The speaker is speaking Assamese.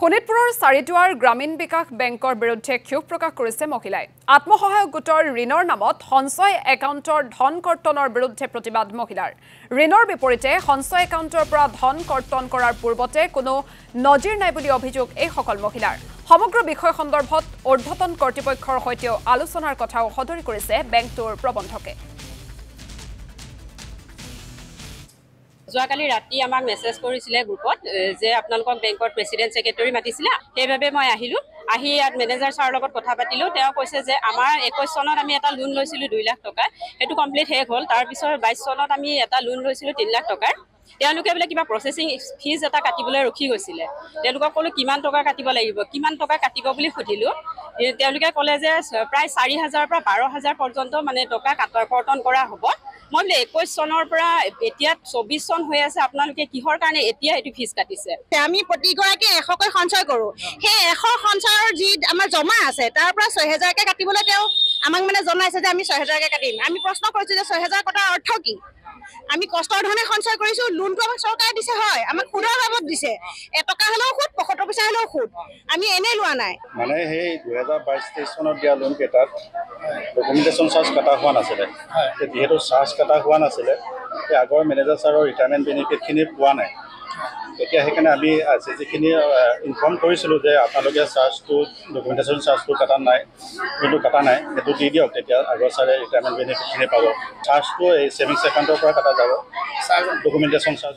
শোণিতপুৰৰ চাৰিদুৱাৰ গ্ৰামীণ বিকাশ বেংকৰ বিৰুদ্ধে ক্ষোভ প্ৰকাশ কৰিছে মহিলাই। আত্মসহায়ক গোটৰ ঋণৰ নামত সঞ্চয় একাউণ্টৰ ধন কৰ্তনৰ বিৰুদ্ধে প্ৰতিবাদ মহিলাৰ। ঋণৰ বিপৰীতে সঞ্চয় একাউণ্টৰ পৰা ধন কৰ্তন কৰাৰ পূৰ্বতে কোনো নজিৰ নাই বুলি অভিযোগ এইসকল মহিলাৰ। সমগ্ৰ বিষয় সন্দৰ্ভত ঊৰ্ধ্বতন কৰ্তৃপক্ষৰ সৈতেও আলোচনাৰ কথাও সদৰি কৰিছে বেংকটোৰ প্ৰবন্ধকে। যোৱাকালি ৰাতি আমাক মেছেজ কৰিছিলে গ্ৰুপত যে আপোনালোকক বেংকৰ প্ৰেচিডেণ্ট ছেক্ৰেটাৰী মাতিছিলে, সেইবাবে মই আহিলোঁ। আহি ইয়াত মেনেজাৰ ছাৰৰ লগত কথা পাতিলোঁ। তেওঁ কৈছে যে আমাৰ 21 চনত আমি এটা লোন লৈছিলোঁ 2 লাখ টকা, সেইটো কমপ্লিট শেষ হ'ল। তাৰপিছত 22 চনত আমি এটা লোন লৈছিলোঁ 3 লাখ টকাৰ। তেওঁলোকে বোলে কিবা প্ৰচেছিং ফিজ এটা কাটিবলৈ ৰখি গৈছিলে। তেওঁলোকক ক'লোঁ কিমান টকা কাটিব লাগিব, কিমান টকা কাটিব বুলি সুধিলোঁ। তেওঁলোকে ক'লে যে প্ৰায় 4,000 পৰা 12,000 পৰ্যন্ত মানে টকা কৰ্তন কৰা হ'ব। মই বোলে 21 চনৰ পৰা এতিয়া 24 চন হৈ আছে, আপোনালোকে কিহৰ কাৰণে এতিয়া এইটো ফিজ কাটিছে? আমি প্ৰতিগৰাকী 100কৈ সঞ্চয় কৰোঁ। সেই 100 সঞ্চয়ৰ যি আমাৰ জমা আছে তাৰ পৰা 6,000কে কাটিবলৈ তেওঁ আমাক মানে জনাইছে যে আমি 6,000কে কাটিম। আমি প্ৰশ্ন কৰিছোঁ যে 6,000 কটাৰ অৰ্থ কি? আমি কষ্টৰ ধৰণে সঞ্চয় কৰিছোঁ, লোনটো আমাক চৰকাৰে দিছে, হয় আমাক সুদৰ বাবদ দিছে। 1 টকা হ'লেও সুদ, 75 পইচা হ'লেও সুদ, আমি এনেই লোৱা নাই। মানে সেই 2022-23 চনত দিয়া লোন কেইটাত ডকুমেণ্টেশ্যন চাৰ্জ কটা হোৱা নাছিলে। যিহেতু চাৰ্জ কটা হোৱা নাছিলে, সেই আগৰ মেনেজাৰ ছাৰৰ ৰিটায়াৰমেণ্ট বেনিফিটখিনি পোৱা নাই। এতিয়া সেইকাৰণে আমি যিখিনি ইনফৰ্ম কৰিছিলোঁ যে আপোনালোকে চাৰ্জটো ডকুমেণ্টেশ্যন চাৰ্জটো কটা নাই, যোনটো কটা নাই সেইটো দি দিয়ক, তেতিয়া আগৰ ছাৰে ৰিটায়াৰমেণ্ট বেনিফিটখিনি পাব। চাৰ্জটো এই ছেভিংছ একাউণ্টৰ পৰা কটা যাব, ডকুমেণ্টেশ্যন চাৰ্জ।